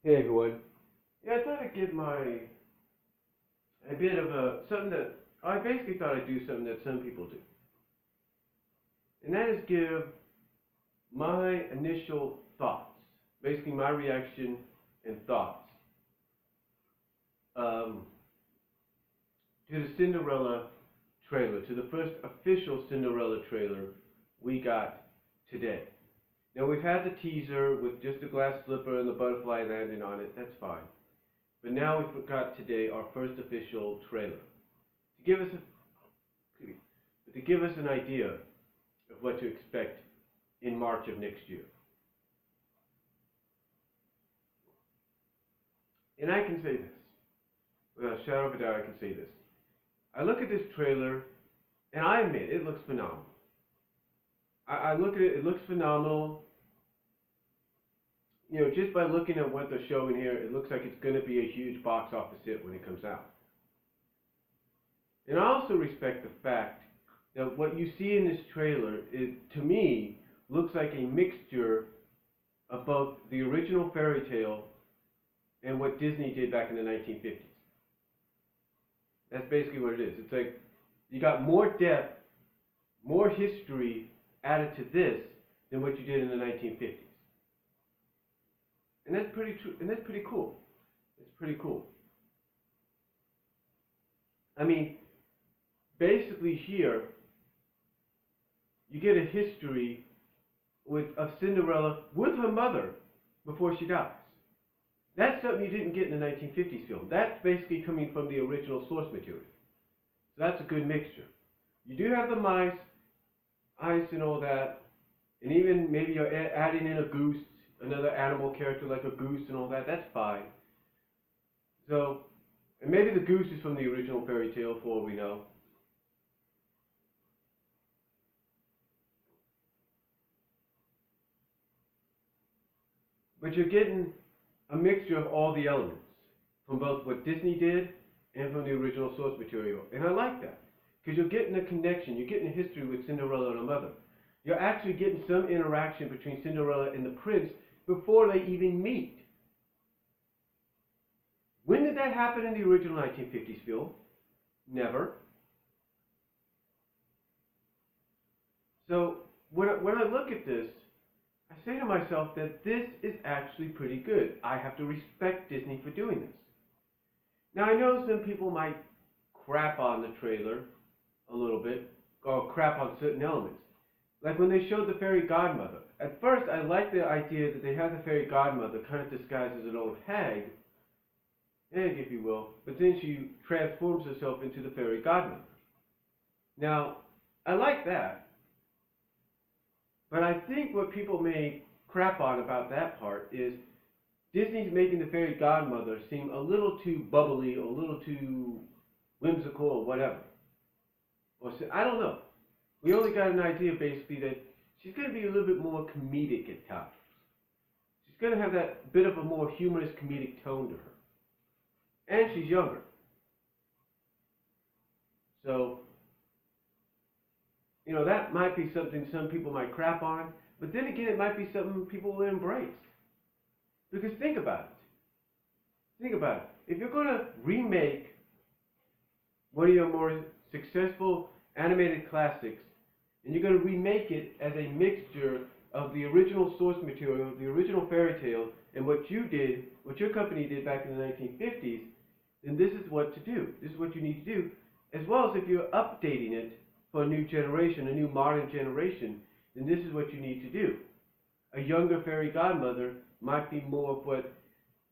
Hey everyone. Yeah, I thought I'd give a bit of something that I basically thought I'd do something that some people do, and that is give my initial thoughts, basically my reaction and thoughts um, to the Cinderella trailer, to the first official Cinderella trailer we got today. Now we've had the teaser with just the glass slipper and the butterfly landing on it. That's fine. But now we've got today our first official trailer to give us an idea of what to expect in March of next year. And I can say this, without a shadow of a doubt, I can say this. I look at this trailer, and I admit it looks phenomenal. I look at it; it looks phenomenal. You know, just by looking at what they're showing here, it looks like it's going to be a huge box office hit when it comes out. And I also respect the fact that what you see in this trailer is, to me, looks like a mixture of both the original fairy tale and what Disney did back in the 1950s. That's basically what it is. It's like you got more depth, more history added to this than what you did in the 1950s. And that's pretty true, and that's pretty cool. It's pretty cool. I mean, basically here you get a history of Cinderella with her mother before she dies. That's something you didn't get in the 1950s film. That's basically coming from the original source material. So that's a good mixture. You do have the mice, ice and all that, and even maybe you're adding in a goose, another animal character like a goose and all that. That's fine. So, and maybe the goose is from the original fairy tale for all we know. But you're getting a mixture of all the elements from both what Disney did and from the original source material. And I like that because you're getting a connection, you're getting a history with Cinderella and her mother. You're actually getting some interaction between Cinderella and the prince before they even meet. When did that happen in the original 1950s film? Never. So when I look at this, I say to myself that this is actually pretty good. I have to respect Disney for doing this. Now I know some people might crap on the trailer a little bit, or crap on certain elements. Like when they showed the fairy godmother. At first I liked the idea that they had the fairy godmother kind of disguised as an old hag, if you will, but then she transforms herself into the fairy godmother. Now, I like that. But I think what people may crap on about that part is Disney's making the fairy godmother seem a little too bubbly or a little too whimsical or whatever. Or I don't know. We only got an idea basically that she's going to be a little bit more comedic at times. She's going to have that bit of a more humorous comedic tone to her. And she's younger. So, you know, that might be something some people might crap on, but then again, it might be something people will embrace. Because think about it. Think about it. If you're going to remake one of your more successful animated classics, and you're going to remake it as a mixture of the original source material, the original fairy tale, and what you did, what your company did back in the 1950s, then this is what to do. This is what you need to do. As well as if you're updating it for a new generation, a new modern generation, then this is what you need to do. A younger fairy godmother might be more of what,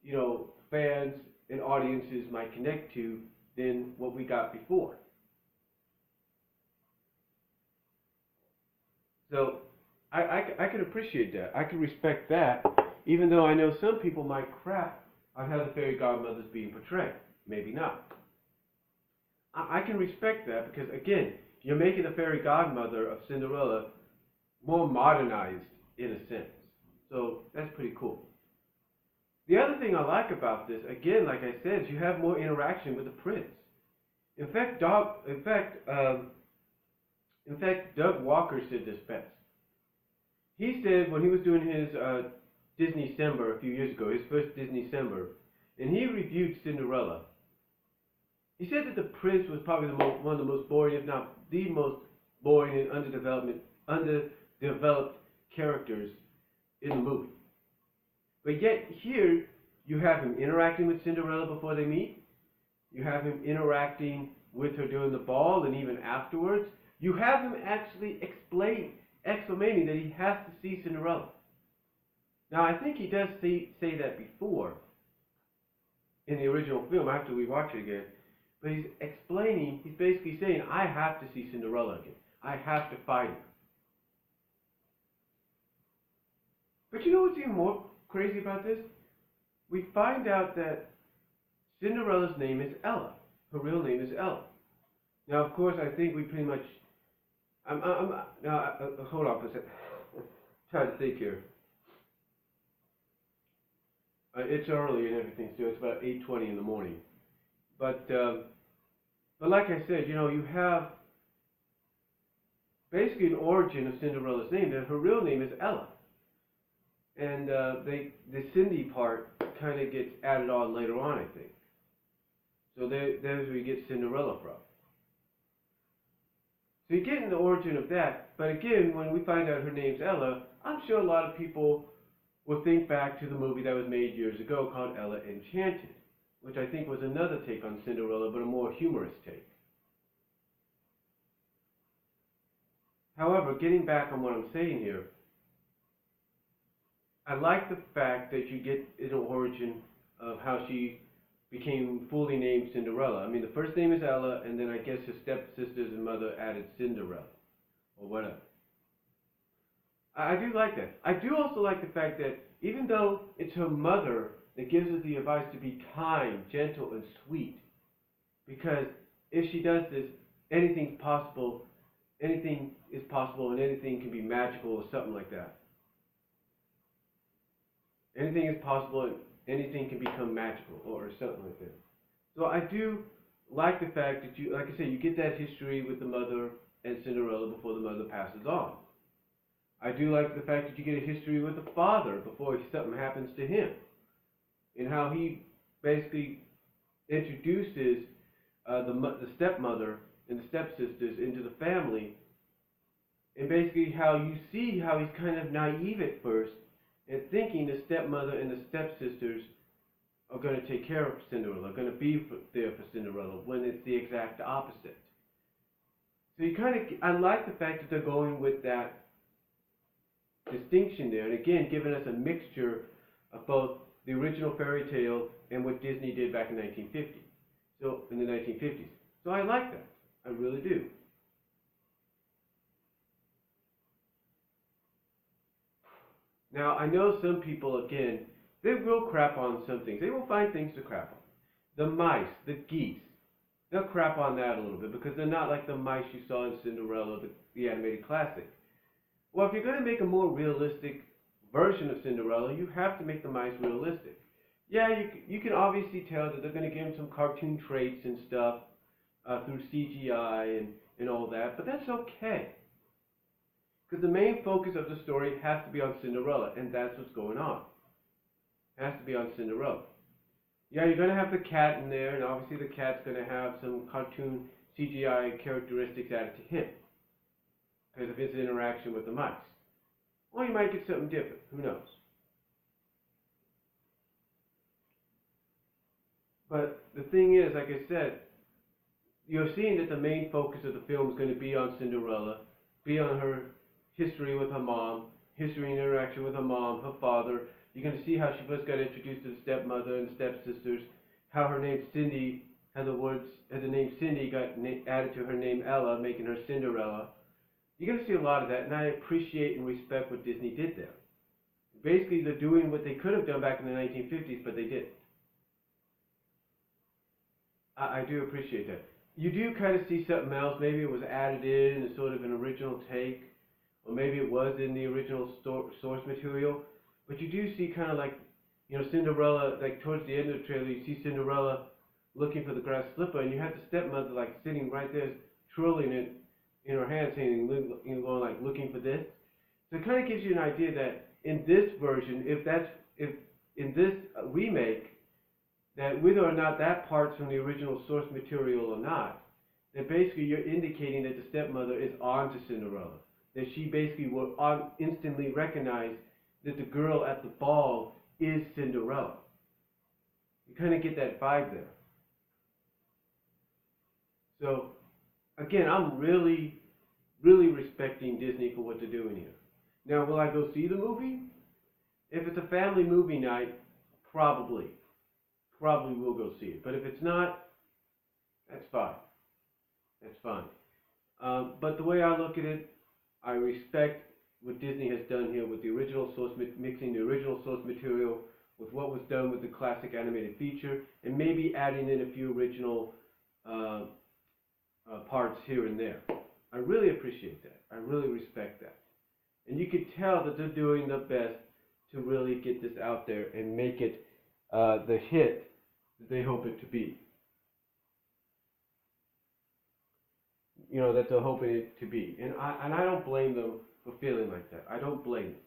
you know, fans and audiences might connect to than what we got before. So I can appreciate that. I can respect that, even though I know some people might crap on how the fairy godmother is being portrayed. Maybe not. I can respect that because, again, you're making the fairy godmother of Cinderella more modernized in a sense. So that's pretty cool. The other thing I like about this, again, like I said, is you have more interaction with the prince. In fact, Doug Walker said this best. He said when he was doing his Disney December a few years ago, his first Disney December, and he reviewed Cinderella. He said that the prince was probably one of the most boring, if not the most boring and underdeveloped characters in the movie. But yet here, you have him interacting with Cinderella before they meet. You have him interacting with her during the ball and even afterwards. You have him actually exclaiming that he has to see Cinderella. Now, I think he does say that before in the original film. I have to rewatch it again. But he's basically saying, I have to see Cinderella again. I have to find her. But you know what's even more crazy about this? We find out that Cinderella's name is Ella. Her real name is Ella. Now, of course, I think we pretty much... hold on for a second. I'm trying to think here. It's early and everything, so it's about 8:20 in the morning. But like I said, you have basically an origin of Cinderella's name. That her real name is Ella. And the Cindy part kind of gets added on later on, I think. So there's where you get Cinderella from. So you get in the origin of that. But again, when we find out her name's Ella, I'm sure a lot of people will think back to the movie that was made years ago called Ella Enchanted, which I think was another take on Cinderella, but a more humorous take. However, getting back on what I'm saying here, I like the fact that you get an origin of how she became fully named Cinderella. I mean, the first name is Ella, and then I guess her stepsisters and mother added Cinderella, or whatever. I do like that. I do also like the fact that even though it's her mother that gives her the advice to be kind, gentle, and sweet, because if she does this, anything is possible, and anything can be magical or something like that. Anything is possible and anything can become magical or something like that. So I do like the fact that you, like I said, you get that history with the mother and Cinderella before the mother passes on. I do like the fact that you get a history with the father before something happens to him, and how he basically introduces the stepmother and the stepsisters into the family, and basically how you see how he's kind of naive at first and thinking the stepmother and the stepsisters are going to take care of Cinderella, are going to be there for Cinderella, when it's the exact opposite. So I like the fact that they're going with that distinction there, and again, giving us a mixture of both the original fairy tale and what Disney did back in 1950. So, in the 1950s. So I like that. I really do. Now, I know some people, again, they will crap on some things. They will find things to crap on. The mice, the geese, they'll crap on that a little bit because they're not like the mice you saw in Cinderella, the animated classic. Well, if you're going to make a more realistic version of Cinderella, you have to make the mice realistic. Yeah, you can obviously tell that they're going to give them some cartoon traits and stuff through CGI and all that, but that's okay. Because the main focus of the story has to be on Cinderella, and that's what's going on. It has to be on Cinderella. Yeah, you're going to have the cat in there, and obviously the cat's going to have some cartoon CGI characteristics added to him, because of his interaction with the mice. Or you might get something different. Who knows? But the thing is, like I said, you're seeing that the main focus of the film is going to be on Cinderella, be on her history with her mom, history and interaction with her mom, her father. You're going to see how she first got introduced to the stepmother and the stepsisters, how her name Cindy, how the name Cindy got added to her name Ella, making her Cinderella. You're going to see a lot of that, and I appreciate and respect what Disney did there. Basically, they're doing what they could have done back in the 1950s, but they didn't. I do appreciate that. You do kind of see something else. Maybe it was added in as sort of an original take, or maybe it was in the original source material. But you do see kind of like, Cinderella, like towards the end of the trailer, you see Cinderella looking for the grass slipper, and you have the stepmother like sitting right there, twirling it in her hand, saying, going like looking for this. So it kind of gives you an idea that in this version, if in this remake, that whether or not that part's from the original source material or not, that basically you're indicating that the stepmother is on to Cinderella. That she basically will instantly recognize that the girl at the ball is Cinderella. You kind of get that vibe there. So, again, I'm really, really respecting Disney for what they're doing here. Now, will I go see the movie? If it's a family movie night, probably. Probably will go see it. But if it's not, that's fine. That's fine. But the way I look at it, I respect what Disney has done here with the original source, mixing the original source material with what was done with the classic animated feature, and maybe adding in a few original parts here and there. I really appreciate that. I really respect that. And you can tell that they're doing their best to really get this out there and make it the hit that they hope it to be. You know, that they're hoping it to be. And I don't blame them for feeling like that. I don't blame them.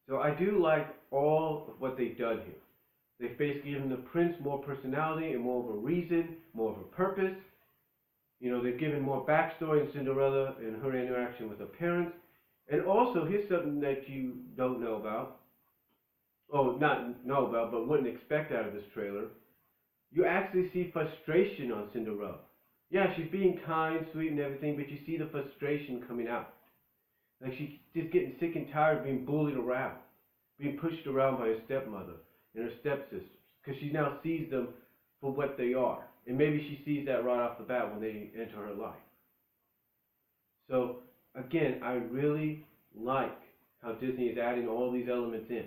So I do like all of what they've done here. They've basically given the prince more personality and more of a reason, more of a purpose. You know, they've given more backstory in Cinderella and her interaction with her parents. And also, here's something that you don't know about. Oh, not know about, but wouldn't expect out of this trailer. You actually see frustration on Cinderella. Yeah, she's being kind, sweet, and everything, but you see the frustration coming out. Like she's just getting sick and tired of being bullied around, being pushed around by her stepmother and her stepsisters, because she now sees them for what they are. And maybe she sees that right off the bat when they enter her life. So, again, I really like how Disney is adding all these elements in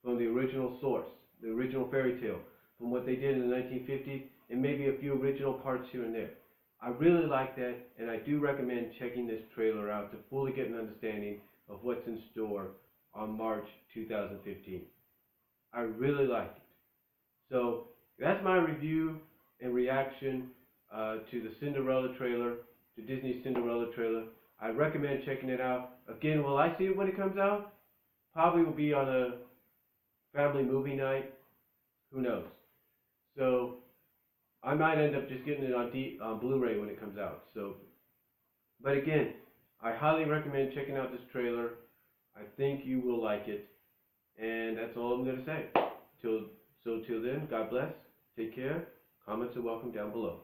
from the original source, the original fairy tale, from what they did in the 1950s, and maybe a few original parts here and there. I really like that, and I do recommend checking this trailer out to fully get an understanding of what's in store on March 2015. I really like it. So that's my review and reaction to the Cinderella trailer, to Disney's Cinderella trailer. I recommend checking it out. Again, will I see it when it comes out? Probably will be on a family movie night. Who knows? So I might end up just getting it on Blu-ray when it comes out. So, but again, I highly recommend checking out this trailer. I think you will like it, and that's all I'm going to say. Till then, God bless. Take care. Comments are welcome down below.